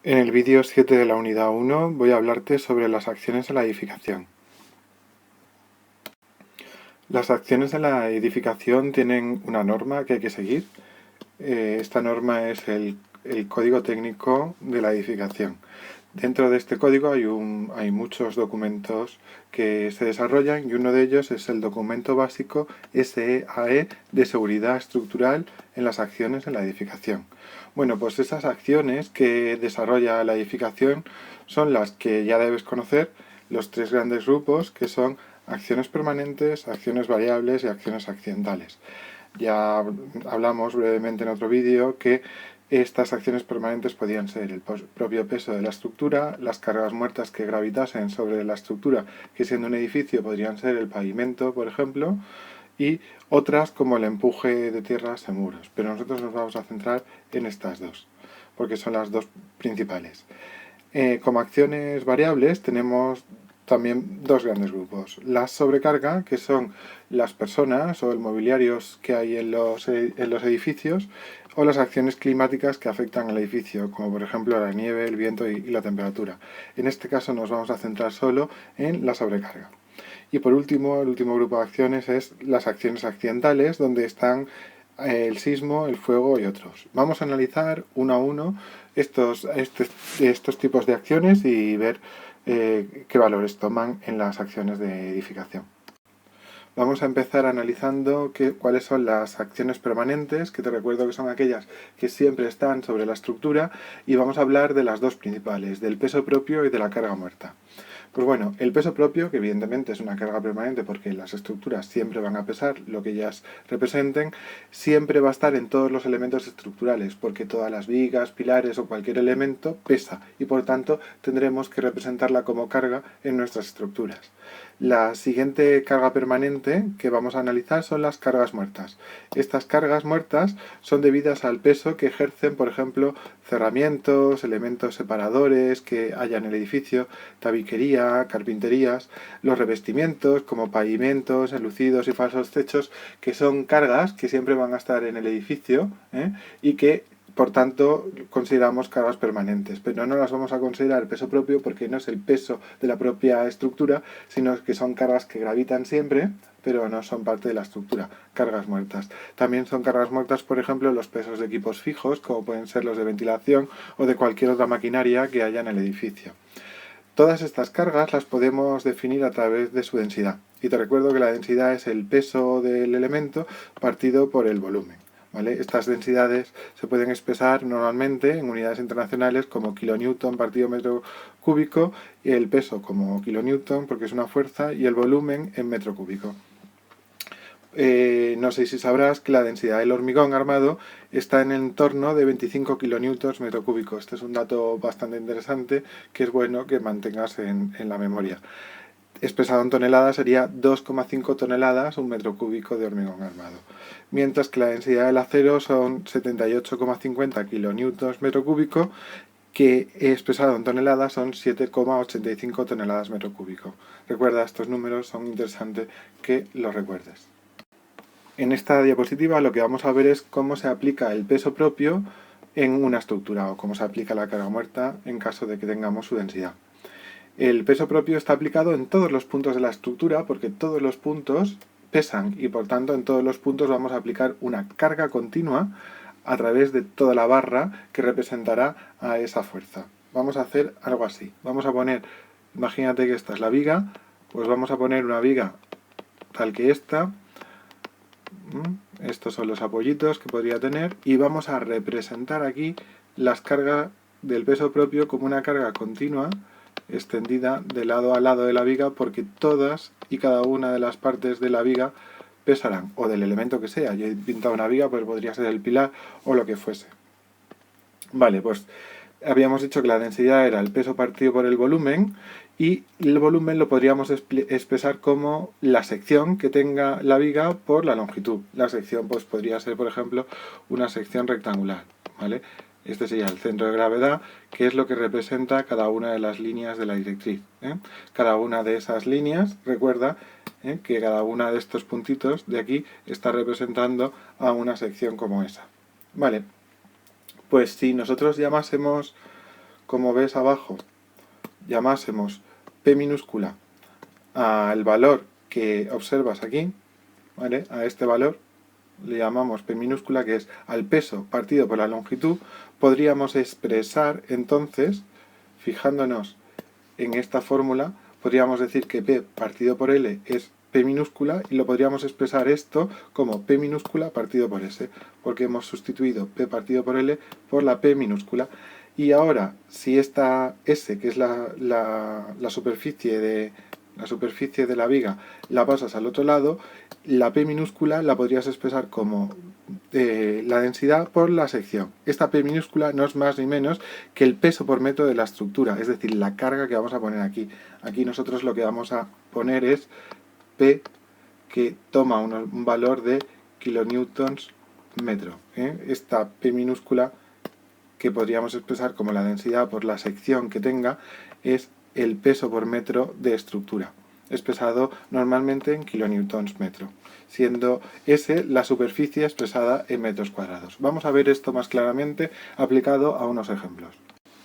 En el vídeo 7 de la unidad 1 voy a hablarte sobre las acciones en la edificación. Las acciones en la edificación tienen una norma que hay que seguir. Esta norma es el código técnico de la edificación. Dentro de este código hay muchos documentos que se desarrollan y uno de ellos es el documento básico SEAE de seguridad estructural en las acciones en la edificación. Bueno, pues esas acciones que desarrolla la edificación son las que ya debes conocer, los tres grandes grupos que son acciones permanentes, acciones variables y acciones accidentales. Ya hablamos brevemente en otro vídeo que estas acciones permanentes podían ser el propio peso de la estructura, las cargas muertas que gravitasen sobre la estructura, que siendo un edificio podrían ser el pavimento, por ejemplo, y otras como el empuje de tierras en muros. Pero nosotros nos vamos a centrar en estas dos, porque son las dos principales. Como acciones variables tenemos también dos grandes grupos. La sobrecarga, que son las personas o el mobiliario que hay en los edificios, o las acciones climáticas que afectan al edificio, como por ejemplo la nieve, el viento y la temperatura. En este caso nos vamos a centrar solo en la sobrecarga. Y por último, el último grupo de acciones es las acciones accidentales, donde están el sismo, el fuego y otros. Vamos a analizar uno a uno estos tipos de acciones y ver qué valores toman en las acciones de edificación. Vamos a empezar analizando cuáles son las acciones permanentes, que te recuerdo que son aquellas que siempre están sobre la estructura, y vamos a hablar de las dos principales, del peso propio y de la carga muerta. Pues bueno, el peso propio, que evidentemente es una carga permanente porque las estructuras siempre van a pesar lo que ellas representen, siempre va a estar en todos los elementos estructurales, porque todas las vigas, pilares o cualquier elemento pesa y por tanto tendremos que representarla como carga en nuestras estructuras. La siguiente carga permanente que vamos a analizar son las cargas muertas. Estas cargas muertas son debidas al peso que ejercen, por ejemplo, cerramientos, elementos separadores que haya en el edificio, tabiquería, carpinterías, los revestimientos como pavimentos, enlucidos y falsos techos, que son cargas que siempre van a estar en el edificio y que por tanto consideramos cargas permanentes, pero no las vamos a considerar peso propio porque no es el peso de la propia estructura, sino que son cargas que gravitan siempre, pero no son parte de la estructura, cargas muertas. También son cargas muertas, por ejemplo, los pesos de equipos fijos, como pueden ser los de ventilación o de cualquier otra maquinaria que haya en el edificio. Todas estas cargas las podemos definir a través de su densidad. Y te recuerdo que la densidad es el peso del elemento partido por el volumen. ¿Vale? Estas densidades se pueden expresar normalmente en unidades internacionales como kilonewton partido metro cúbico, y el peso como kilonewton porque es una fuerza y el volumen en metro cúbico. No sé si sabrás que la densidad del hormigón armado está en el entorno de 25 kilonewtons metro cúbico. Este es un dato bastante interesante que es bueno que mantengas en la memoria. Expresado en toneladas sería 2,5 toneladas un metro cúbico de hormigón armado. Mientras que la densidad del acero son 78,50 kilonewtons metro cúbico, que expresado en toneladas son 7,85 toneladas metro cúbico. Recuerda, estos números son interesantes que los recuerdes. En esta diapositiva lo que vamos a ver es cómo se aplica el peso propio en una estructura o cómo se aplica la carga muerta en caso de que tengamos su densidad. El peso propio está aplicado en todos los puntos de la estructura porque todos los puntos pesan y por tanto en todos los puntos vamos a aplicar una carga continua a través de toda la barra que representará a esa fuerza. Vamos a hacer algo así. Vamos a poner, imagínate que esta es la viga, pues vamos a poner una viga tal que esta. Estos son los apoyitos que podría tener y vamos a representar aquí las cargas del peso propio como una carga continua extendida de lado a lado de la viga porque todas y cada una de las partes de la viga pesarán, o del elemento que sea. Yo he pintado una viga, pues podría ser el pilar o lo que fuese. Vale, pues habíamos dicho que la densidad era el peso partido por el volumen y el volumen lo podríamos expresar como la sección que tenga la viga por la longitud. La sección pues podría ser, por ejemplo, una sección rectangular, ¿vale? Este sería el centro de gravedad, que es lo que representa cada una de las líneas de la directriz. Cada una de esas líneas, recuerda que cada una de estos puntitos de aquí está representando a una sección como esa. Vale, pues si nosotros llamásemos como ves abajo, llamásemos P minúscula al valor que observas aquí, ¿vale? A este valor le llamamos P minúscula, que es al peso partido por la longitud, podríamos expresar entonces, fijándonos en esta fórmula, podríamos decir que P partido por L es P minúscula y lo podríamos expresar esto como P minúscula partido por S, porque hemos sustituido P partido por L por la P minúscula. Y ahora, si esta S, que es la superficie de la viga, la pasas al otro lado, la P minúscula la podrías expresar como la densidad por la sección. Esta P minúscula no es más ni menos que el peso por metro de la estructura, es decir, la carga que vamos a poner aquí. Aquí nosotros lo que vamos a poner es P, que toma un valor de kilonewtons metro. Esta P minúscula, que podríamos expresar como la densidad por la sección que tenga, es el peso por metro de estructura, expresado normalmente en kilonewtons metro, siendo S la superficie expresada en metros cuadrados. Vamos a ver esto más claramente aplicado a unos ejemplos.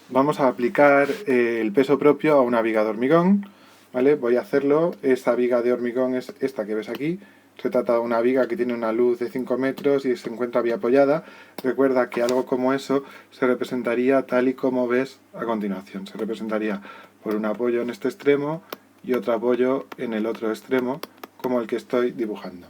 Vamos a aplicar el peso propio a una viga de hormigón, ¿vale? Voy a hacerlo. Esta viga de hormigón es esta que ves aquí. Se trata de una viga que tiene una luz de 5 metros y se encuentra bien apoyada. Recuerda que algo como eso se representaría tal y como ves a continuación. Se representaría por un apoyo en este extremo y otro apoyo en el otro extremo, como el que estoy dibujando.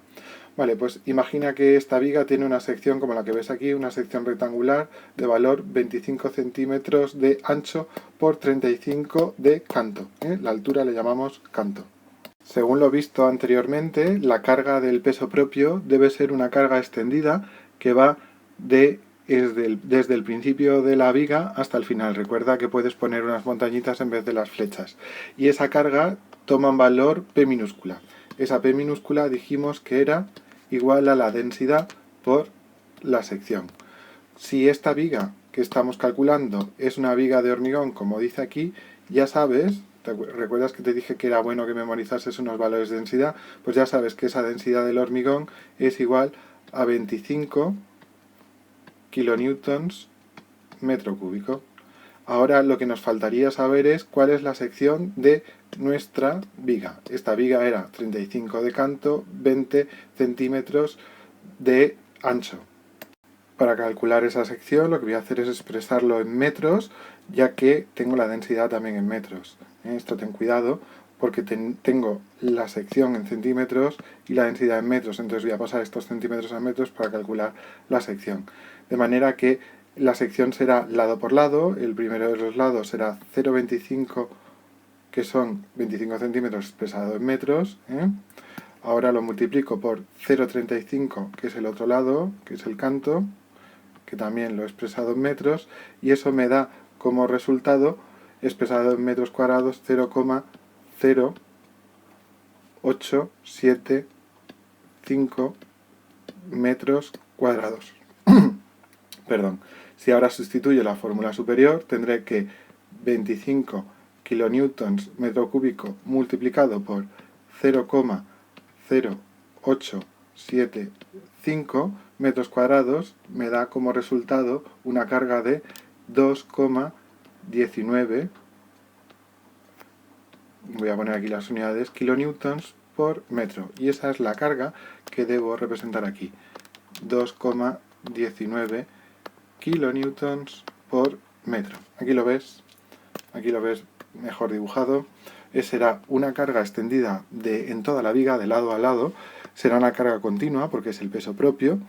Vale, pues imagina que esta viga tiene una sección como la que ves aquí, una sección rectangular de valor 25 centímetros de ancho por 35 de canto. La altura le llamamos canto. Según lo visto anteriormente, la carga del peso propio debe ser una carga extendida que va desde el principio de la viga hasta el final. Recuerda que puedes poner unas montañitas en vez de las flechas. Y esa carga toma un valor P minúscula. Esa P minúscula dijimos que era igual a la densidad por la sección. Si esta viga que estamos calculando es una viga de hormigón, como dice aquí, ya sabes, ¿recuerdas que te dije que era bueno que memorizases unos valores de densidad? Pues ya sabes que esa densidad del hormigón es igual a 25 kilonewtons metro cúbico. Ahora lo que nos faltaría saber es cuál es la sección de nuestra viga. Esta viga era 35 de canto, 20 centímetros de ancho. Para calcular esa sección lo que voy a hacer es expresarlo en metros, ya que tengo la densidad también en metros. Esto ten cuidado, porque tengo la sección en centímetros y la densidad en metros, entonces voy a pasar estos centímetros a metros para calcular la sección. De manera que la sección será lado por lado, el primero de los lados será 0,25, que son 25 centímetros expresado en metros. Ahora lo multiplico por 0,35, que es el otro lado, que es el canto, que también lo he expresado en metros, y eso me da como resultado, expresado en metros cuadrados, 0,0875 metros cuadrados. Perdón. Si ahora sustituyo la fórmula superior, tendré que 25 kilonewtons metro cúbico multiplicado por 0,0875 metros cuadrados me da como resultado una carga de 2,19, voy a poner aquí las unidades, kilonewtons por metro. Y esa es la carga que debo representar aquí, 2,19 kilonewtons por metro. Aquí lo ves mejor dibujado. Será una carga extendida en toda la viga, de lado a lado. Será una carga continua porque es el peso propio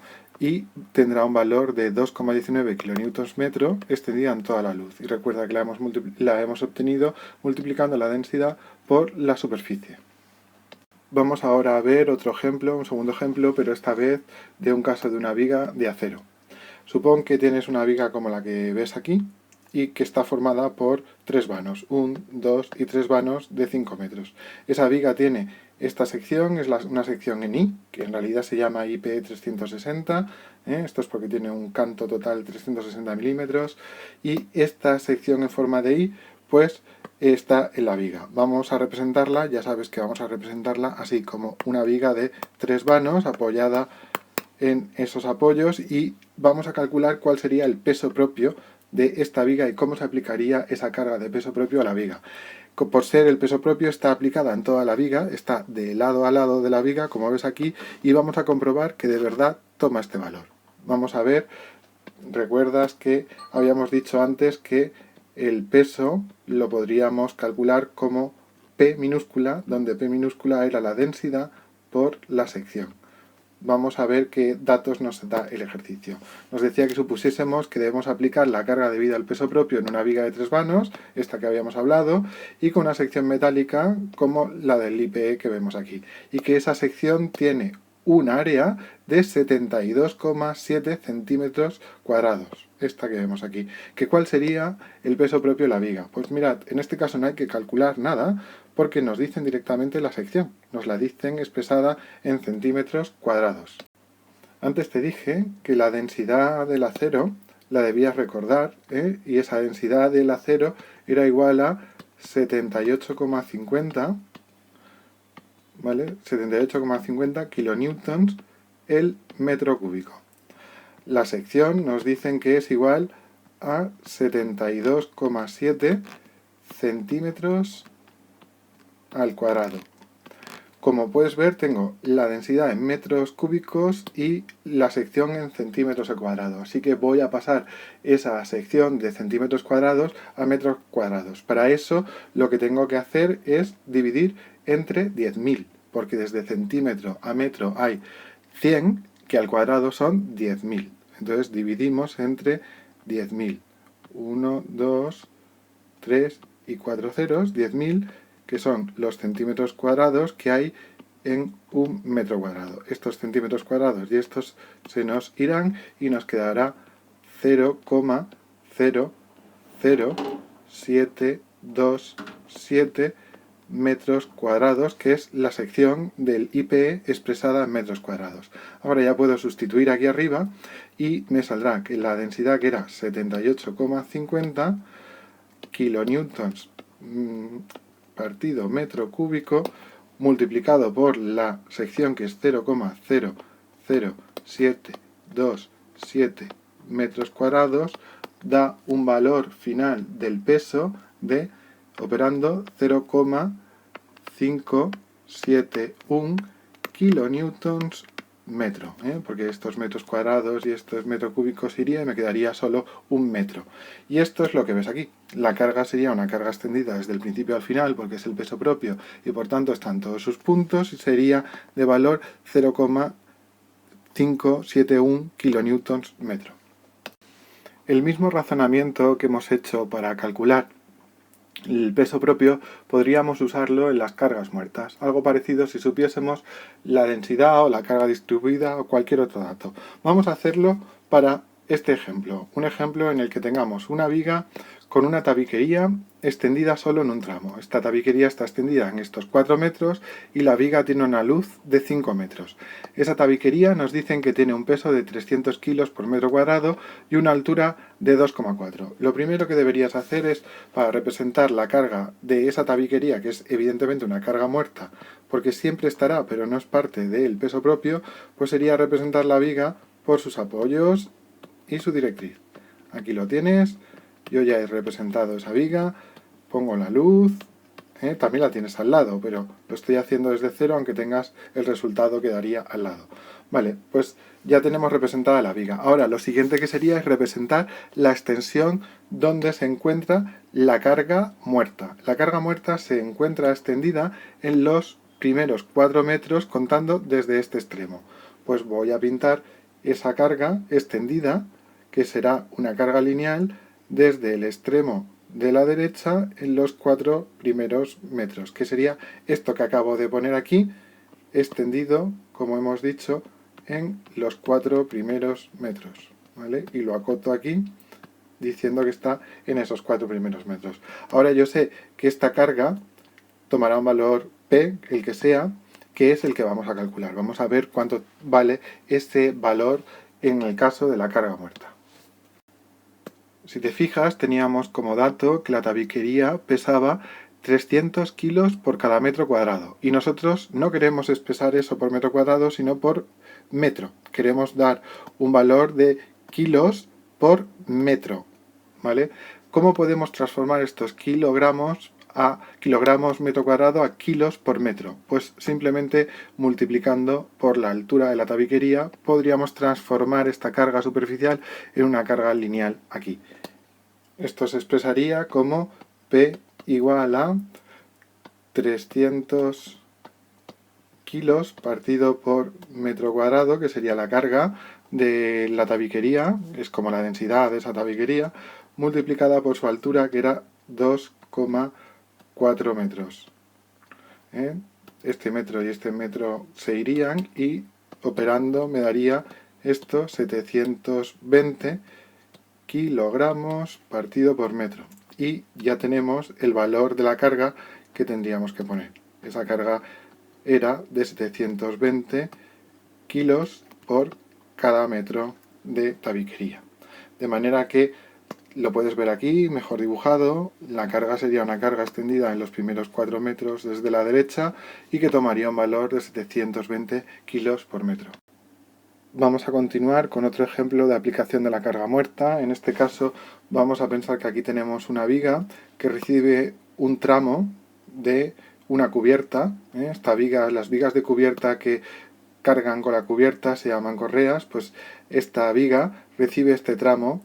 y tendrá un valor de 2,19 kilonewtons metro extendida en toda la luz. Y recuerda que la hemos obtenido multiplicando la densidad por la superficie. Vamos ahora a ver otro ejemplo, un segundo ejemplo, pero esta vez de un caso de una viga de acero. Supón que tienes una viga como la que ves aquí y que está formada por 3 vanos, 1, 2 y 3 vanos de 5 metros. Esa viga tiene esta sección, es una sección en I, que en realidad se llama IP 360, esto es porque tiene un canto total de 360 milímetros, y esta sección en forma de I, pues está en la viga. Vamos a representarla, ya sabes que vamos a representarla así como una viga de 3 vanos apoyada en esos apoyos, y vamos a calcular cuál sería el peso propio de esta viga y cómo se aplicaría esa carga de peso propio a la viga. Por ser el peso propio está aplicada en toda la viga, está de lado a lado de la viga, como ves aquí, y vamos a comprobar que de verdad toma este valor. Vamos a ver, recuerdas que habíamos dicho antes que el peso lo podríamos calcular como P minúscula, donde P minúscula era la densidad por la sección. Vamos a ver qué datos nos da el ejercicio. Nos decía que supusiésemos que debemos aplicar la carga debida al peso propio en una viga de 3 vanos, esta que habíamos hablado, y con una sección metálica como la del IPE que vemos aquí. Y que esa sección tiene un área de 72,7 centímetros cuadrados, esta que vemos aquí. ¿Que cuál sería el peso propio de la viga? Pues mirad, en este caso no hay que calcular nada, porque nos dicen directamente la sección, nos la dicen expresada en centímetros cuadrados. Antes te dije que la densidad del acero la debías recordar, y esa densidad del acero era igual a 78,50, ¿vale? 78,50 kilonewtons el metro cúbico. La sección nos dicen que es igual a 72,7 centímetros al cuadrado. Como puedes ver, tengo la densidad en metros cúbicos y la sección en centímetros al cuadrado. Así que voy a pasar esa sección de centímetros cuadrados a metros cuadrados. Para eso, lo que tengo que hacer es dividir entre 10.000, porque desde centímetro a metro hay 100, que al cuadrado son 10.000. Entonces dividimos entre 10.000. 1, 2, 3 y 4 ceros, 10.000, que son los centímetros cuadrados que hay en un metro cuadrado. Estos centímetros cuadrados y estos se nos irán y nos quedará 0,00727 metros cuadrados, que es la sección del IPE expresada en metros cuadrados. Ahora ya puedo sustituir aquí arriba y me saldrá que la densidad, que era 78,50 kilonewtons partido metro cúbico, multiplicado por la sección, que es 0,00727 metros cuadrados, da un valor final del peso de, operando, 0,571 kilonewtons metro, porque estos metros cuadrados y estos metros cúbicos iría y me quedaría solo un metro. Y esto es lo que ves aquí. La carga sería una carga extendida desde el principio al final, porque es el peso propio y por tanto están todos sus puntos, y sería de valor 0,571 kilonewtons metro. El mismo razonamiento que hemos hecho para calcular el peso propio podríamos usarlo en las cargas muertas. Algo parecido si supiésemos la densidad o la carga distribuida o cualquier otro dato. Vamos a hacerlo para este ejemplo. Un ejemplo en el que tengamos una viga con una tabiquería extendida solo en un tramo. Esta tabiquería está extendida en estos 4 metros y la viga tiene una luz de 5 metros. Esa tabiquería nos dicen que tiene un peso de 300 kilos por metro cuadrado y una altura de 2,4. Lo primero que deberías hacer es, para representar la carga de esa tabiquería, que es evidentemente una carga muerta, porque siempre estará, pero no es parte del peso propio, pues sería representar la viga por sus apoyos y su directriz. Aquí lo tienes. Yo ya he representado esa viga, pongo la luz, también la tienes al lado, pero lo estoy haciendo desde cero, aunque tengas el resultado que daría al lado. Vale, pues ya tenemos representada la viga. Ahora lo siguiente que sería es representar la extensión donde se encuentra la carga muerta. La carga muerta se encuentra extendida en los primeros 4 metros contando desde este extremo. Pues voy a pintar esa carga extendida, que será una carga lineal, desde el extremo de la derecha en los 4 primeros metros, que sería esto que acabo de poner aquí, extendido, como hemos dicho, en los 4 primeros metros, ¿vale? Y lo acoto aquí diciendo que está en esos 4 primeros metros. Ahora yo sé que esta carga tomará un valor P, el que sea, que es el que vamos a calcular. Vamos a ver cuánto vale este valor en el caso de la carga muerta. Si te fijas, teníamos como dato que la tabiquería pesaba 300 kilos por cada metro cuadrado. Y nosotros no queremos expresar eso por metro cuadrado, sino por metro. Queremos dar un valor de kilos por metro, ¿vale? ¿Cómo podemos transformar estos kilogramos a kilogramos metro cuadrado a kilos por metro? Pues simplemente multiplicando por la altura de la tabiquería podríamos transformar esta carga superficial en una carga lineal aquí. Esto se expresaría como P igual a 300 kilos partido por metro cuadrado, que sería la carga de la tabiquería, es como la densidad de esa tabiquería, multiplicada por su altura, que era 2,4 metros. Este metro y este metro se irían y operando me daría esto 720 kilogramos partido por metro. Y ya tenemos el valor de la carga que tendríamos que poner. Esa carga era de 720 kilos por cada metro de tabiquería. De manera que lo puedes ver aquí, mejor dibujado. La carga sería una carga extendida en los primeros 4 metros desde la derecha y que tomaría un valor de 720 kilos por metro. Vamos a continuar con otro ejemplo de aplicación de la carga muerta. En este caso vamos a pensar que aquí tenemos una viga que recibe un tramo de una cubierta. Esta viga, las vigas de cubierta que cargan con la cubierta se llaman correas, pues esta viga recibe este tramo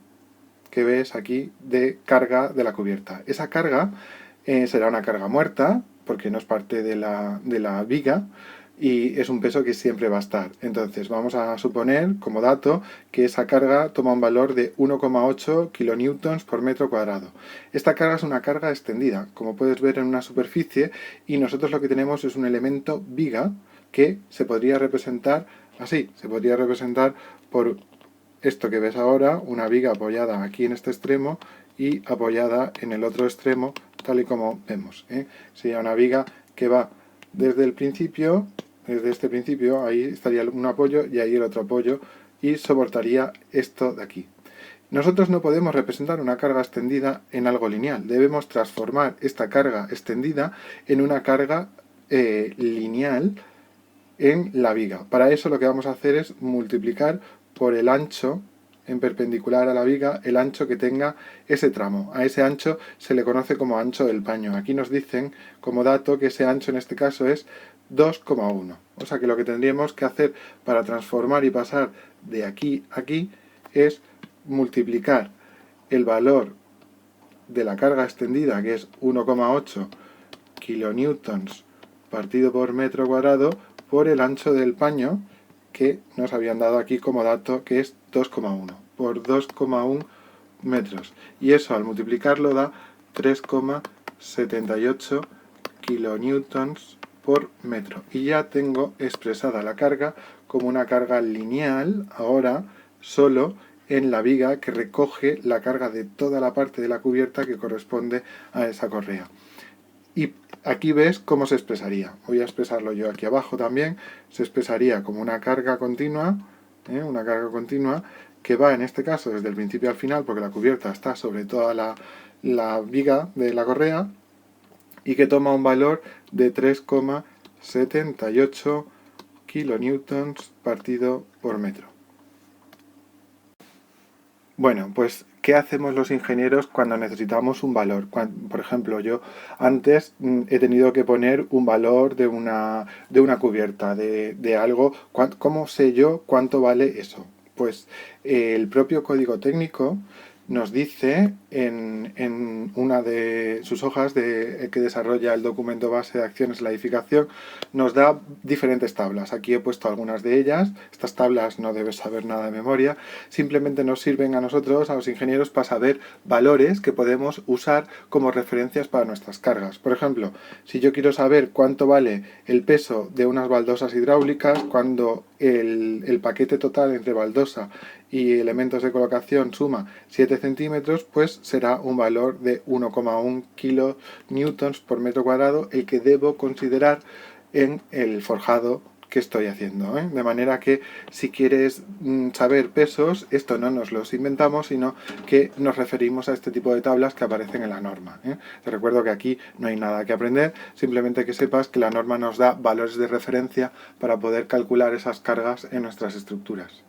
que ves aquí de carga de la cubierta. Esa carga será una carga muerta, porque no es parte de la viga, y es un peso que siempre va a estar. Entonces vamos a suponer como dato que esa carga toma un valor de 1,8 kilonewtons por metro cuadrado. Esta carga es una carga extendida, como puedes ver en una superficie, y nosotros lo que tenemos es un elemento viga que se podría representar así, se podría representar por esto que ves ahora, una viga apoyada aquí en este extremo y apoyada en el otro extremo, tal y como vemos. Sería una viga que va desde el principio, desde este principio, ahí estaría un apoyo y ahí el otro apoyo, y soportaría esto de aquí. Nosotros no podemos representar una carga extendida en algo lineal. Debemos transformar esta carga extendida en una carga lineal en la viga. Para eso lo que vamos a hacer es multiplicar por el ancho en perpendicular a la viga, el ancho que tenga ese tramo. A ese ancho se le conoce como ancho del paño. Aquí nos dicen como dato que ese ancho en este caso es 2,1. O sea que lo que tendríamos que hacer para transformar y pasar de aquí a aquí es multiplicar el valor de la carga extendida, que es 1,8 kilonewtons partido por metro cuadrado, por el ancho del paño, que nos habían dado aquí como dato, que es 2,1 por 2,1 metros. Y eso al multiplicarlo da 3,78 kilonewtons por metro. Y ya tengo expresada la carga como una carga lineal, ahora solo en la viga que recoge la carga de toda la parte de la cubierta que corresponde a esa correa. Y aquí ves cómo se expresaría. Voy a expresarlo yo aquí abajo también. Se expresaría como una carga continua que va en este caso desde el principio al final, porque la cubierta está sobre toda la viga de la correa, y que toma un valor de 3,78 kilonewtons partido por metro. Bueno, pues, ¿qué hacemos los ingenieros cuando necesitamos un valor? Por ejemplo, yo antes he tenido que poner un valor de una cubierta, de algo. ¿Cómo sé yo cuánto vale eso? Pues el propio código técnico nos dice en una de sus hojas que desarrolla el documento base de acciones de la edificación, nos da diferentes tablas. Aquí he puesto algunas de ellas. Estas tablas no debes saber nada de memoria, simplemente nos sirven a nosotros, a los ingenieros, para saber valores que podemos usar como referencias para nuestras cargas. Por ejemplo, si yo quiero saber cuánto vale el peso de unas baldosas hidráulicas, cuando el paquete total entre baldosa y elementos de colocación suma 7 centímetros, pues será un valor de 1,1 kilonewtons por metro cuadrado el que debo considerar en el forjado que estoy haciendo. De manera que si quieres saber pesos, esto no nos los inventamos, sino que nos referimos a este tipo de tablas que aparecen en la norma. Te recuerdo que aquí no hay nada que aprender, simplemente que sepas que la norma nos da valores de referencia para poder calcular esas cargas en nuestras estructuras.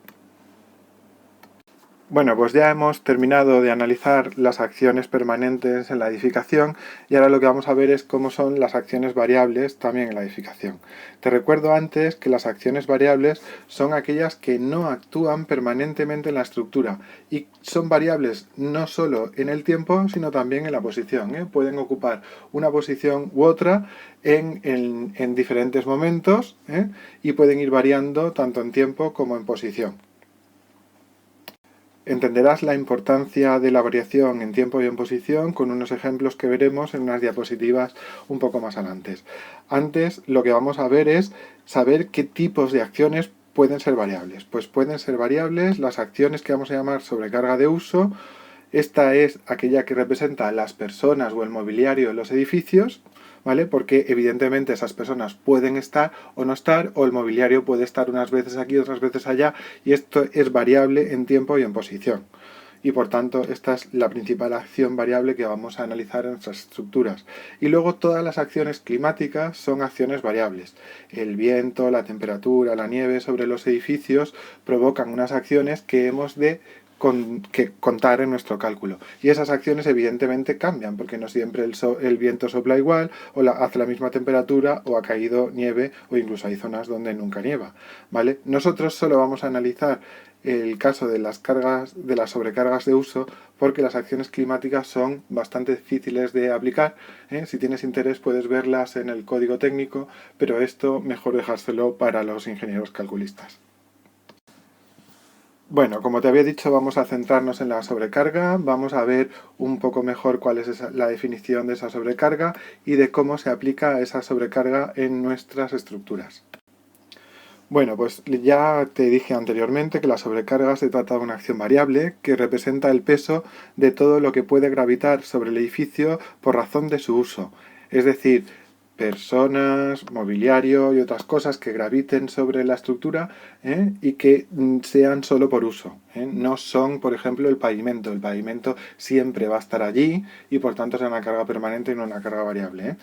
Bueno, pues ya hemos terminado de analizar las acciones permanentes en la edificación y ahora lo que vamos a ver es cómo son las acciones variables también en la edificación. Te recuerdo antes que las acciones variables son aquellas que no actúan permanentemente en la estructura y son variables no solo en el tiempo sino también en la posición, ¿eh? Pueden ocupar una posición u otra en diferentes momentos, ¿eh? Y pueden ir variando tanto en tiempo como en posición. Entenderás la importancia de la variación en tiempo y en posición con unos ejemplos que veremos en unas diapositivas un poco más adelante. Antes, lo que vamos a ver es saber qué tipos de acciones pueden ser variables. Pues pueden ser variables las acciones que vamos a llamar sobrecarga de uso. Esta es aquella que representa a las personas o el mobiliario en los edificios, ¿vale? Porque evidentemente esas personas pueden estar o no estar, o el mobiliario puede estar unas veces aquí, otras veces allá, y esto es variable en tiempo y en posición. Y por tanto, esta es la principal acción variable que vamos a analizar en nuestras estructuras. Y luego todas las acciones climáticas son acciones variables. El viento, la temperatura, la nieve sobre los edificios provocan unas acciones que hemos de que contar en nuestro cálculo. Y esas acciones evidentemente cambian, porque no siempre el viento sopla igual, o hace la misma temperatura, o ha caído nieve, o incluso hay zonas donde nunca nieva, ¿vale? Nosotros solo vamos a analizar el caso de las sobrecargas de uso, porque las acciones climáticas son bastante difíciles de aplicar, ¿eh? Si tienes interés puedes verlas en el código técnico, pero esto mejor dejárselo para los ingenieros calculistas. Bueno, como te había dicho, vamos a centrarnos en la sobrecarga, vamos a ver un poco mejor cuál es la definición de esa sobrecarga y de cómo se aplica esa sobrecarga en nuestras estructuras. Bueno, pues ya te dije anteriormente que la sobrecarga se trata de una acción variable que representa el peso de todo lo que puede gravitar sobre el edificio por razón de su uso. Es decir, personas, mobiliario y otras cosas que graviten sobre la estructura, y que sean solo por uso. No son, por ejemplo, el pavimento. El pavimento siempre va a estar allí y por tanto será una carga permanente y no una carga variable.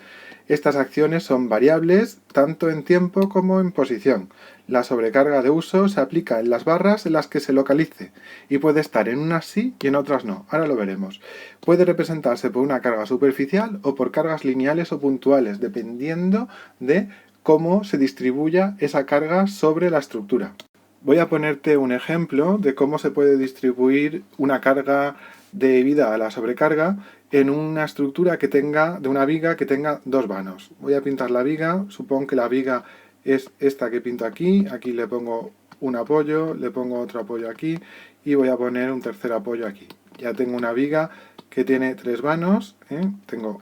Estas acciones son variables tanto en tiempo como en posición. La sobrecarga de uso se aplica en las barras en las que se localice y puede estar en unas sí y en otras no. Ahora lo veremos. Puede representarse por una carga superficial o por cargas lineales o puntuales, dependiendo de cómo se distribuya esa carga sobre la estructura. Voy a ponerte un ejemplo de cómo se puede distribuir una carga debida a la sobrecarga en una estructura que tenga, de una viga que tenga dos vanos. Voy a pintar la viga, supongo que la viga es esta que pinto aquí, aquí le pongo un apoyo, le pongo otro apoyo aquí y voy a poner un tercer apoyo aquí. Ya tengo una viga que tiene tres vanos, tengo,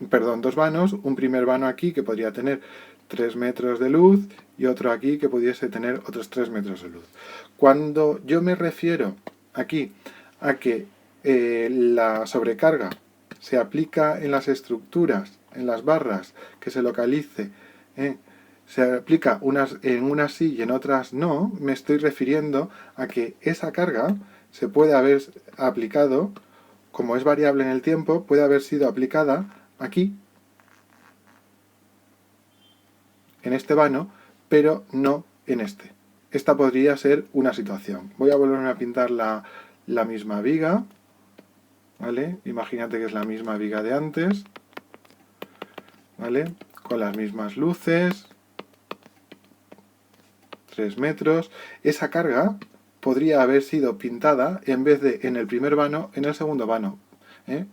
perdón, dos vanos, un primer vano aquí que podría tener 3 metros de luz y otro aquí que pudiese tener otros 3 metros de luz. Cuando yo me refiero aquí a que la sobrecarga se aplica en las estructuras, en las barras que se localice, se aplica en unas sí y en otras no, me estoy refiriendo a que esa carga se puede haber aplicado, como es variable en el tiempo, puede haber sido aplicada aquí, en este vano, pero no en este. Esta podría ser una situación. Voy a volver a pintar la misma viga, ¿vale? Imagínate que es la misma viga de antes, ¿vale? Con las mismas luces, 3 metros. Esa carga podría haber sido pintada en vez de en el primer vano, en el segundo vano.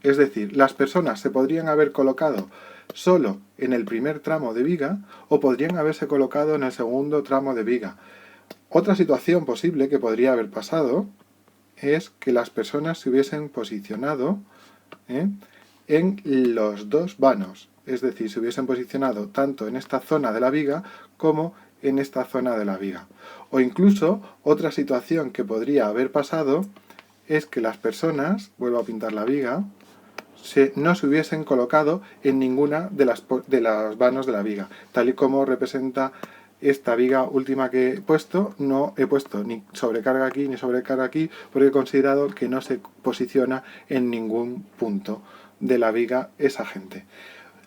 Es decir, las personas se podrían haber colocado solo en el primer tramo de viga o podrían haberse colocado en el segundo tramo de viga. Otra situación posible que podría haber pasado es que las personas se hubiesen posicionado en los dos vanos, es decir, se hubiesen posicionado tanto en esta zona de la viga como en esta zona de la viga. O incluso otra situación que podría haber pasado es que las personas, vuelvo a pintar la viga, no se hubiesen colocado en ninguna de las vanos de la viga, tal y como representa esta viga última que he puesto. No he puesto ni sobrecarga aquí ni sobrecarga aquí porque he considerado que no se posiciona en ningún punto de la viga esa gente.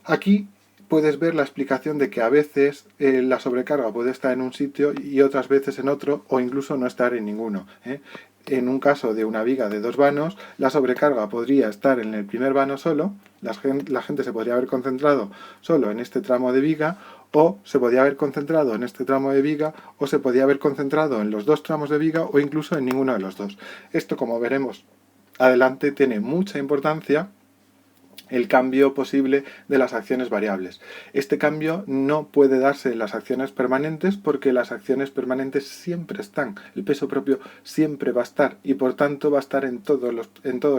Aquí puedes ver la explicación de que a veces la sobrecarga puede estar en un sitio y otras veces en otro, o incluso no estar en ninguno, ¿eh? En un caso de una viga de 2 vanos, la sobrecarga podría estar en el primer vano solo, la gente se podría haber concentrado solo en este tramo de viga, o se podía haber concentrado en este tramo de viga, o se podía haber concentrado en los dos tramos de viga, o incluso en ninguno de los dos. Esto, como veremos adelante, tiene mucha importancia, el cambio posible de las acciones variables. Este cambio no puede darse en las acciones permanentes porque las acciones permanentes siempre están, el peso propio siempre va a estar y por tanto va a estar en todos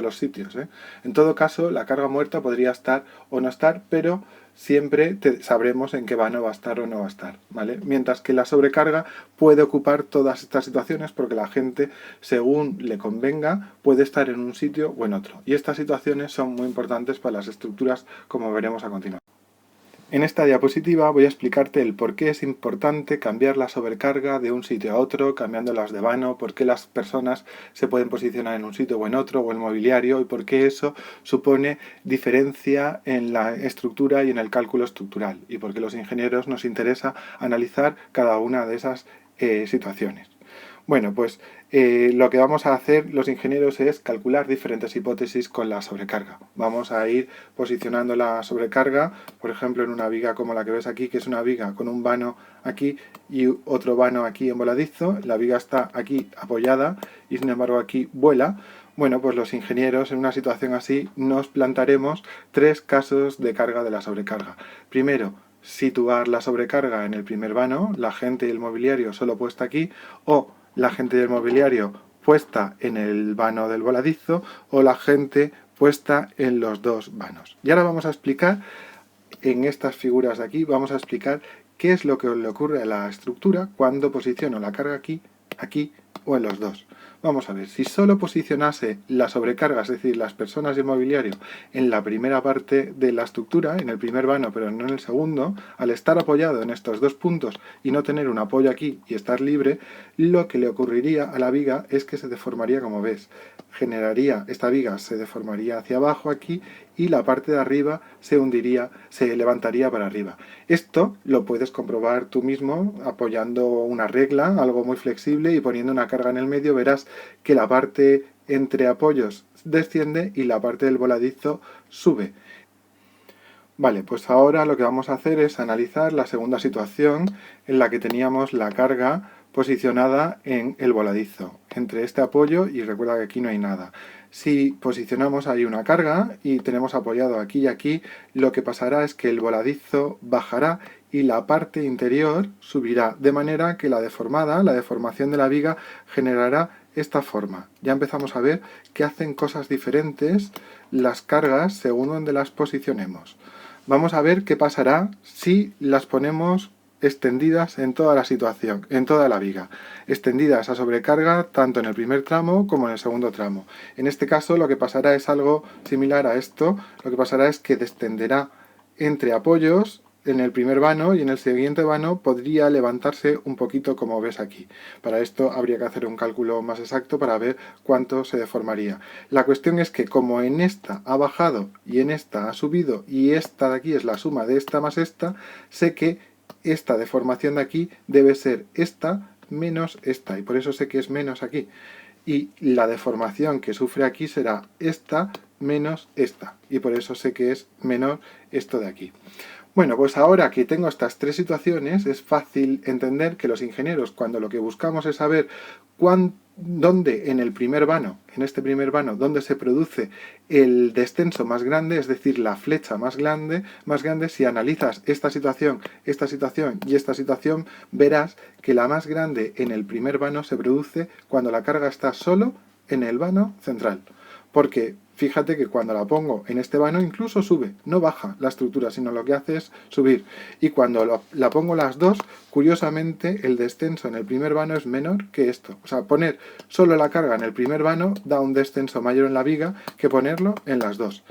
los sitios, ¿eh? En todo caso, la carga muerta podría estar o no estar, pero siempre sabremos en qué vano va a estar o no va a estar, ¿vale? Mientras que la sobrecarga puede ocupar todas estas situaciones porque la gente, según le convenga, puede estar en un sitio o en otro. Y estas situaciones son muy importantes para las estructuras, como veremos a continuación. En esta diapositiva voy a explicarte el por qué es importante cambiar la sobrecarga de un sitio a otro, cambiándolas de vano, por qué las personas se pueden posicionar en un sitio o en otro, o el mobiliario, y por qué eso supone diferencia en la estructura y en el cálculo estructural, y por qué los ingenieros nos interesa analizar cada una de esas situaciones. Bueno, pues lo que vamos a hacer los ingenieros es calcular diferentes hipótesis con la sobrecarga. Vamos a ir posicionando la sobrecarga, por ejemplo, en una viga como la que ves aquí, que es una viga con un vano aquí y otro vano aquí en voladizo. La viga está aquí apoyada y sin embargo aquí vuela. Bueno, pues los ingenieros en una situación así nos plantaremos 3 casos de carga de la sobrecarga. Primero, situar la sobrecarga en el primer vano, la gente y el mobiliario solo puesta aquí, o la gente del mobiliario puesta en el vano del voladizo, o la gente puesta en los dos vanos. Y ahora vamos a explicar, en estas figuras de aquí, vamos a explicar qué es lo que le ocurre a la estructura cuando posiciono la carga aquí, aquí o en los dos. Vamos a ver, si solo posicionase la sobrecarga, es decir, las personas y el mobiliario, en la primera parte de la estructura, en el primer vano, pero no en el segundo, al estar apoyado en estos dos puntos y no tener un apoyo aquí y estar libre, lo que le ocurriría a la viga es que se deformaría, como ves. Esta viga se deformaría hacia abajo aquí y la parte de arriba se hundiría, se levantaría para arriba. Esto lo puedes comprobar tú mismo apoyando una regla, algo muy flexible, y poniendo una carga en el medio verás que la parte entre apoyos desciende y la parte del voladizo sube. Vale, pues ahora lo que vamos a hacer es analizar la segunda situación en la que teníamos la carga posicionada en el voladizo, entre este apoyo, y recuerda que aquí no hay nada. Si posicionamos ahí una carga y tenemos apoyado aquí y aquí, lo que pasará es que el voladizo bajará y la parte interior subirá, de manera que la deformación de la viga generará esta forma. Ya empezamos a ver que hacen cosas diferentes las cargas según donde las posicionemos. Vamos a ver qué pasará si las ponemos extendidas en toda la situación, en toda la viga, extendidas a sobrecarga tanto en el primer tramo como en el segundo tramo. En este caso lo que pasará es algo similar a esto, lo que pasará es que descenderá entre apoyos en el primer vano y en el siguiente vano podría levantarse un poquito, como ves aquí. Para esto habría que hacer un cálculo más exacto para ver cuánto se deformaría. La cuestión es que como en esta ha bajado y en esta ha subido y esta de aquí es la suma de esta más esta, sé que esta deformación de aquí debe ser esta menos esta, y por eso sé que es menos aquí. Y la deformación que sufre aquí será esta menos esta, y por eso sé que es menor esto de aquí. Bueno, pues ahora que tengo estas 3 situaciones, es fácil entender que los ingenieros, cuando lo que buscamos es saber dónde en el primer vano, en este primer vano, dónde se produce el descenso más grande, es decir, la flecha más grande, si analizas esta situación y esta situación, verás que la más grande en el primer vano se produce cuando la carga está solo en el vano central. Porque fíjate que cuando la pongo en este vano incluso sube, no baja la estructura, sino lo que hace es subir. Y cuando la pongo las dos, curiosamente el descenso en el primer vano es menor que esto. O sea, poner solo la carga en el primer vano da un descenso mayor en la viga que ponerlo en las dos.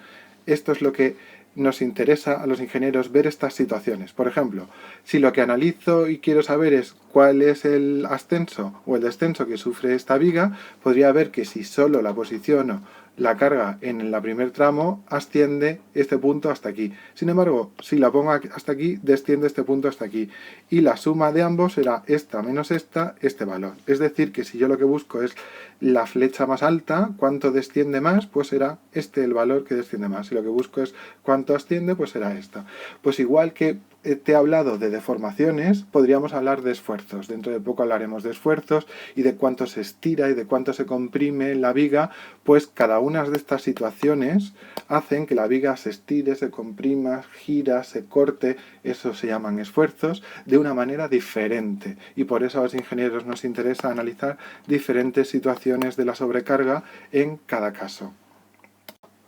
Esto es lo que nos interesa a los ingenieros, ver estas situaciones. Por ejemplo, si lo que analizo y quiero saber es cuál es el ascenso o el descenso que sufre esta viga, podría ver que si solo la posiciono la carga en el primer tramo asciende este punto hasta aquí. Sin embargo, si la pongo hasta aquí, desciende este punto hasta aquí. Y la suma de ambos será esta menos esta, este valor. Es decir, que si yo lo que busco es la flecha más alta, cuánto desciende más, pues será este el valor que desciende más. Si lo que busco es cuánto asciende, pues será esta. Pues igual que te he hablado de deformaciones, podríamos hablar de esfuerzos. Dentro de poco hablaremos de esfuerzos y de cuánto se estira y de cuánto se comprime la viga, pues cada una de estas situaciones hacen que la viga se estire, se comprima, gira, se corte, eso se llaman esfuerzos, de una manera diferente. Y por eso a los ingenieros nos interesa analizar diferentes situaciones de la sobrecarga en cada caso.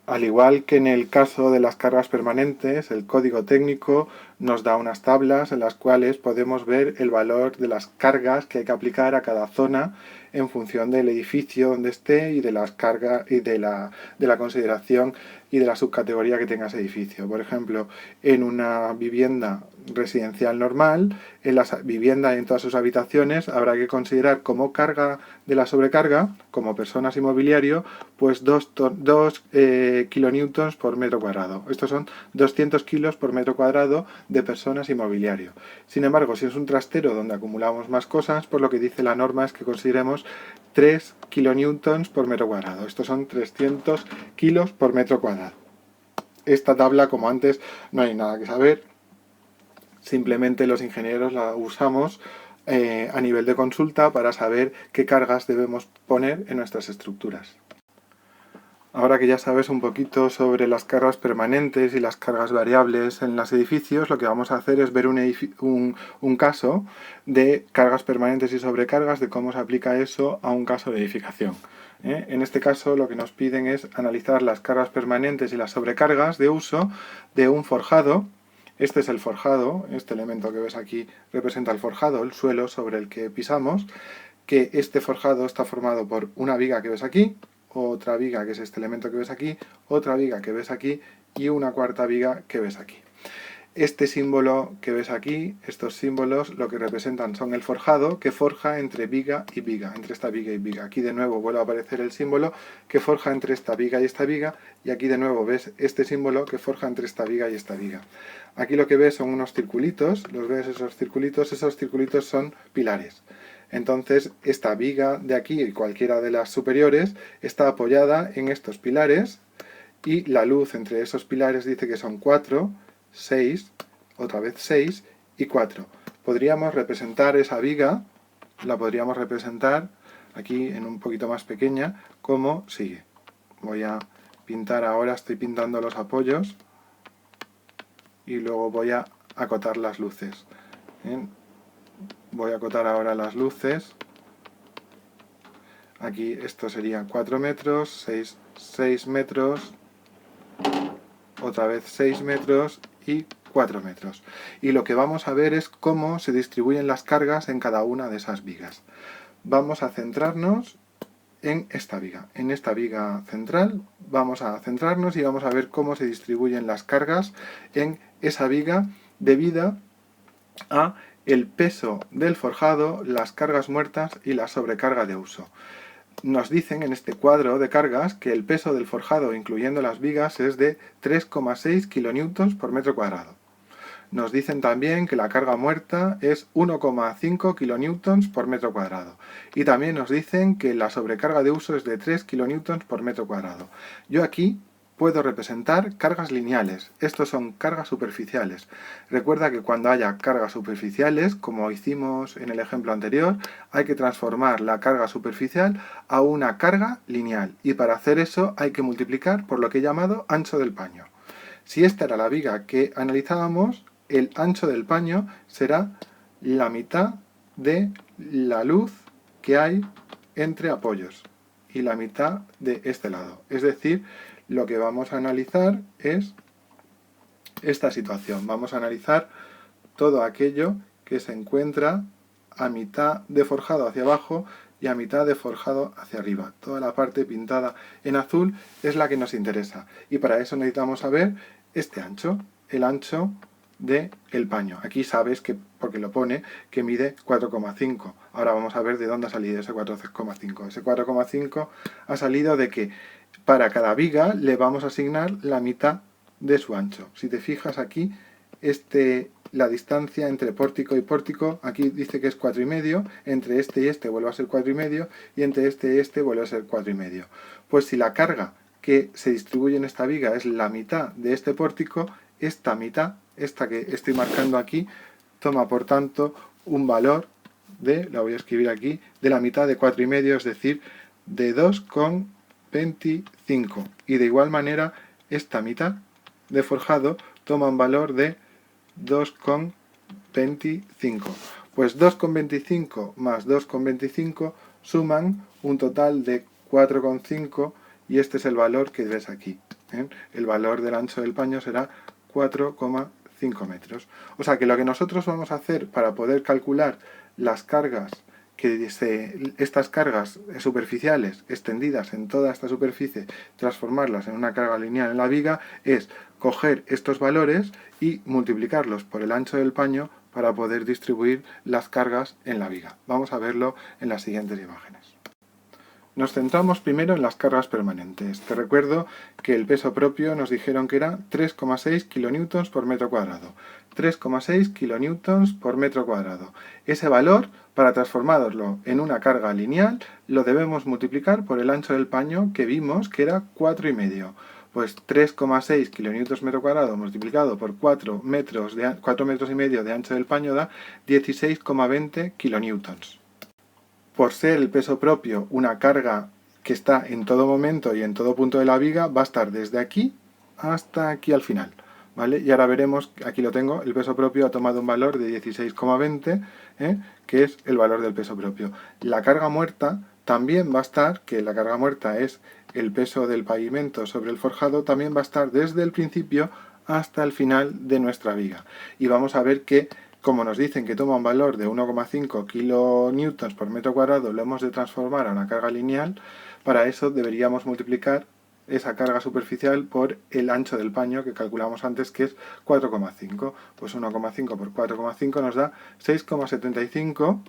Al igual que en el caso de las cargas permanentes, el código técnico nos da unas tablas en las cuales podemos ver el valor de las cargas que hay que aplicar a cada zona en función del edificio donde esté y de las cargas y de la consideración y de la subcategoría que tenga ese edificio. Por ejemplo, en una vivienda residencial normal, en la vivienda y en todas sus habitaciones habrá que considerar como carga de la sobrecarga, como personas y mobiliario, pues 2 kilonewtons por metro cuadrado. Estos son 200 kilos por metro cuadrado de personas y mobiliario. Sin embargo, si es un trastero donde acumulamos más cosas, pues lo que dice la norma es que consideremos 3 kilonewtons por metro cuadrado. Estos son 300 kilos por metro cuadrado. Esta tabla, como antes, no hay nada que saber. Simplemente los ingenieros la usamos a nivel de consulta para saber qué cargas debemos poner en nuestras estructuras. Ahora que ya sabes un poquito sobre las cargas permanentes y las cargas variables en los edificios, lo que vamos a hacer es ver un caso de cargas permanentes y sobrecargas, de cómo se aplica eso a un caso de edificación. En este caso lo que nos piden es analizar las cargas permanentes y las sobrecargas de uso de un forjado. Este es el forjado, este elemento que ves aquí representa el forjado, el suelo sobre el que pisamos, que este forjado está formado por una viga que ves aquí, otra viga que es este elemento que ves aquí, otra viga que ves aquí y una cuarta viga que ves aquí. Este símbolo que ves aquí, estos símbolos, lo que representan son el forjado que forja entre viga y viga, entre esta viga y viga. Aquí de nuevo vuelve a aparecer el símbolo que forja entre esta viga y esta viga, y aquí de nuevo ves este símbolo que forja entre esta viga y esta viga. Aquí lo que ves son unos circulitos, ¿los ves esos circulitos son pilares. Entonces esta viga de aquí y cualquiera de las superiores está apoyada en estos pilares y la luz entre esos pilares dice que son 4, 6, otra vez 6 y 4. Podríamos representar esa viga, la podríamos representar aquí en un poquito más pequeña, como sigue. Voy a pintar ahora, estoy pintando los apoyos y luego voy a acotar las luces. Bien. Voy a acotar ahora las luces. Aquí esto sería 4 metros, 6 metros, otra vez 6 metros y 4 metros. Y lo que vamos a ver es cómo se distribuyen las cargas en cada una de esas vigas. Vamos a centrarnos en esta viga central. Vamos a centrarnos y vamos a ver cómo se distribuyen las cargas en esa viga debido a el peso del forjado, las cargas muertas y la sobrecarga de uso. Nos dicen en este cuadro de cargas que el peso del forjado, incluyendo las vigas, es de 3,6 kilonewtons por metro cuadrado. Nos dicen también que la carga muerta es 1,5 kilonewtons por metro cuadrado. Y también nos dicen que la sobrecarga de uso es de 3 kilonewtons por metro cuadrado. Yo aquí puedo representar cargas lineales. Estos son cargas superficiales. Recuerda que cuando haya cargas superficiales, como hicimos en el ejemplo anterior, hay que transformar la carga superficial a una carga lineal. Y para hacer eso hay que multiplicar por lo que he llamado ancho del paño. Si esta era la viga que analizábamos, el ancho del paño será la mitad de la luz que hay entre apoyos y la mitad de este lado. Es decir, lo que vamos a analizar es esta situación. Vamos a analizar todo aquello que se encuentra a mitad de forjado hacia abajo y a mitad de forjado hacia arriba. Toda la parte pintada en azul es la que nos interesa. Y para eso necesitamos saber este ancho, el ancho del paño. Aquí sabes que, porque lo pone, que mide 4,5. Ahora vamos a ver de dónde ha salido ese 4,5. Ese 4,5 ha salido de que Para cada viga le vamos a asignar la mitad de su ancho. Si te fijas aquí, la distancia entre pórtico y pórtico, aquí dice que es 4,5, entre este y este vuelve a ser 4,5 y entre este y este vuelve a ser 4,5. Pues si la carga que se distribuye en esta viga es la mitad de este pórtico, esta mitad, esta que estoy marcando aquí, toma por tanto un valor la voy a escribir aquí, de la mitad de 4,5, es decir, de 2,25. Y de igual manera, esta mitad de forjado toma un valor de 2,25. Pues 2,25 más 2,25 suman un total de 4,5 y este es el valor que ves aquí. El valor del ancho del paño será 4,5 metros. O sea que lo que nosotros vamos a hacer para poder calcular las cargas, estas cargas superficiales extendidas en toda esta superficie, transformarlas en una carga lineal en la viga, es coger estos valores y multiplicarlos por el ancho del paño para poder distribuir las cargas en la viga. Vamos a verlo en las siguientes imágenes. Nos centramos primero en las cargas permanentes. Te recuerdo que el peso propio nos dijeron que era 3,6 kN por metro cuadrado. 3,6 kN por metro cuadrado. Ese valor, para transformarlo en una carga lineal, lo debemos multiplicar por el ancho del paño que vimos que era 4,5. Pues 3,6 kN metro cuadrado multiplicado por 4 metros y medio de ancho del paño da 16,20 kN. Por ser el peso propio una carga que está en todo momento y en todo punto de la viga, va a estar desde aquí hasta aquí al final, ¿vale? Y ahora veremos, aquí lo tengo, el peso propio ha tomado un valor de 16,20, que es el valor del peso propio. La carga muerta también va a estar, que la carga muerta es el peso del pavimento sobre el forjado, también va a estar desde el principio hasta el final de nuestra viga. Y vamos a ver que, como nos dicen que toma un valor de 1,5 kN por metro cuadrado, lo hemos de transformar a una carga lineal. Para eso deberíamos multiplicar esa carga superficial por el ancho del paño que calculamos antes, que es 4,5. Pues 1,5 por 4,5 nos da 6,75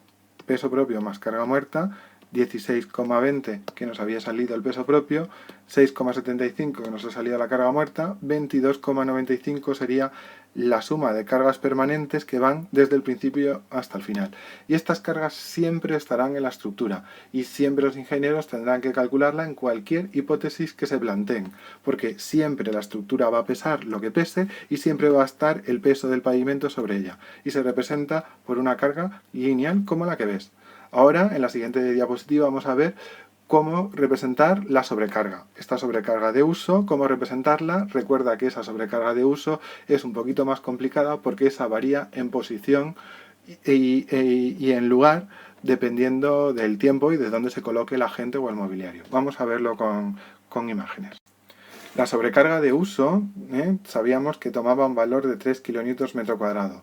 peso propio más carga muerta, 16,20 que nos había salido el peso propio, 6,75 que nos ha salido la carga muerta, 22,95 sería la suma de cargas permanentes que van desde el principio hasta el final. Y estas cargas siempre estarán en la estructura y siempre los ingenieros tendrán que calcularla en cualquier hipótesis que se planteen, porque siempre la estructura va a pesar lo que pese y siempre va a estar el peso del pavimento sobre ella y se representa por una carga lineal como la que ves. Ahora, en la siguiente diapositiva, vamos a ver cómo representar la sobrecarga. Esta sobrecarga de uso, cómo representarla. Recuerda que esa sobrecarga de uso es un poquito más complicada porque esa varía en posición y en lugar dependiendo del tiempo y de dónde se coloque la gente o el mobiliario. Vamos a verlo con imágenes. La sobrecarga de uso, sabíamos que tomaba un valor de 3 kN metro cuadrado.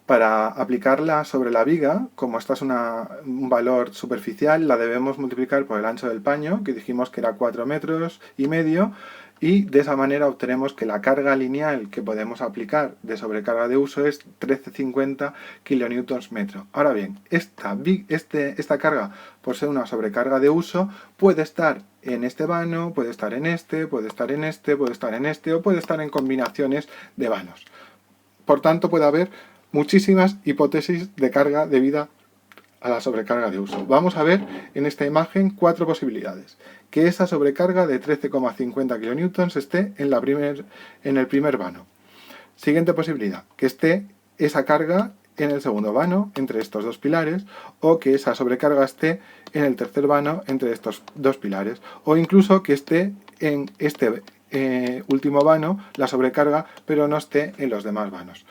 Para aplicarla sobre la viga, como esta es un valor superficial, la debemos multiplicar por el ancho del paño, que dijimos que era 4,5 metros, y de esa manera obtenemos que la carga lineal que podemos aplicar de sobrecarga de uso es 13,50 kN metro. Ahora bien, esta carga, por ser una sobrecarga de uso, puede estar en este vano, puede estar en este, puede estar en este, puede estar en este, o puede estar en combinaciones de vanos. Por tanto, puede haber muchísimas hipótesis de carga debida a la sobrecarga de uso. Vamos a ver en esta imagen 4 posibilidades. Que esa sobrecarga de 13,50 kN esté en el primer vano. Siguiente posibilidad, que esté esa carga en el segundo vano, entre estos dos pilares, o que esa sobrecarga esté en el tercer vano, entre estos dos pilares, o incluso que esté en este último vano, la sobrecarga, pero no esté en los demás vanos.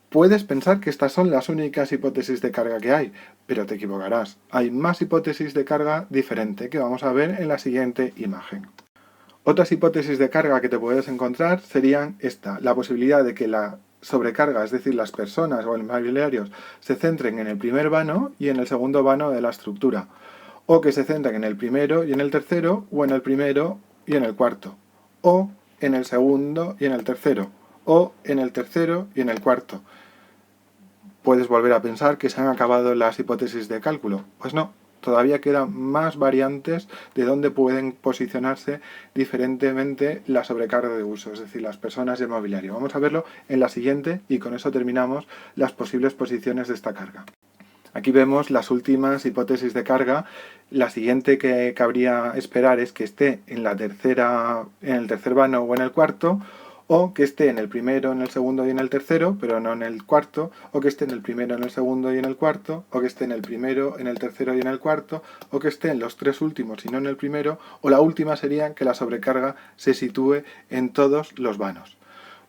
Puedes pensar que estas son las únicas hipótesis de carga que hay, pero te equivocarás. Hay más hipótesis de carga diferente que vamos a ver en la siguiente imagen. Otras hipótesis de carga que te puedes encontrar serían la posibilidad de que la sobrecarga, es decir, las personas o los mobiliarios, se centren en el primer vano y en el segundo vano de la estructura, o que se centren en el primero y en el tercero, o en el primero y en el cuarto, o en el segundo y en el tercero, o en el tercero y en el cuarto. Puedes volver a pensar que se han acabado las hipótesis de cálculo. Pues no, todavía quedan más variantes de dónde pueden posicionarse diferentemente la sobrecarga de uso, es decir, las personas y el mobiliario. Vamos a verlo en la siguiente y con eso terminamos las posibles posiciones de esta carga. Aquí vemos las últimas hipótesis de carga. La siguiente que cabría esperar es que esté en el tercer vano o en el cuarto, o que esté en el primero, en el segundo y en el tercero, pero no en el cuarto, o que esté en el primero, en el segundo y en el cuarto, o que esté en el primero, en el tercero y en el cuarto, o que esté en los tres últimos y no en el primero, o la última sería que la sobrecarga se sitúe en todos los vanos.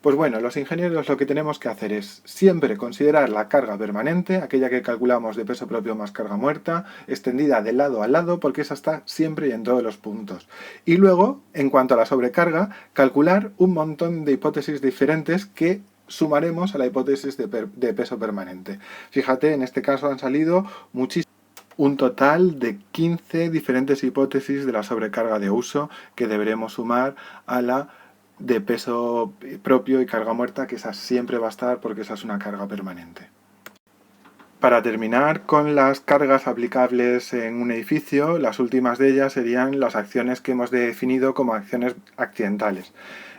Pues bueno, los ingenieros lo que tenemos que hacer es siempre considerar la carga permanente, aquella que calculamos de peso propio más carga muerta, extendida de lado a lado, porque esa está siempre y en todos los puntos. Y luego, en cuanto a la sobrecarga, calcular un montón de hipótesis diferentes que sumaremos a la hipótesis de peso permanente. Fíjate, en este caso han salido un total de 15 diferentes hipótesis de la sobrecarga de uso que deberemos sumar a la de peso propio y carga muerta, que esa siempre va a estar porque esa es una carga permanente. Para terminar con las cargas aplicables en un edificio, las últimas de ellas serían las acciones que hemos definido como acciones accidentales.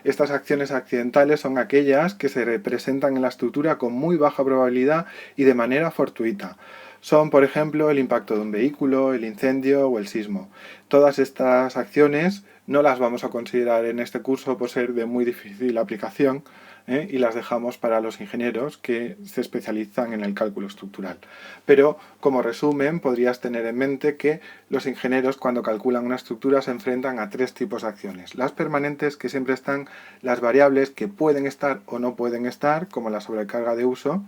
Estas acciones accidentales son aquellas que se representan en la estructura con muy baja probabilidad y de manera fortuita. Son, por ejemplo, el impacto de un vehículo, el incendio o el sismo. Todas estas acciones no las vamos a considerar en este curso por ser de muy difícil aplicación, y las dejamos para los ingenieros que se especializan en el cálculo estructural. Pero, como resumen, podrías tener en mente que los ingenieros cuando calculan una estructura se enfrentan a tres tipos de acciones. Las permanentes, que siempre están, las variables que pueden estar o no pueden estar, como la sobrecarga de uso,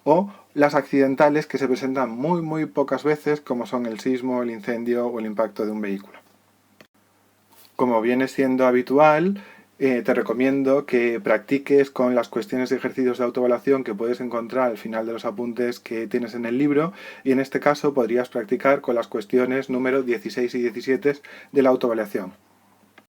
o las accidentales, que se presentan muy pocas veces, como son el sismo, el incendio o el impacto de un vehículo. Como viene siendo habitual, te recomiendo que practiques con las cuestiones y ejercicios de autoevaluación que puedes encontrar al final de los apuntes que tienes en el libro, y en este caso podrías practicar con las cuestiones número 16 y 17 de la autoevaluación.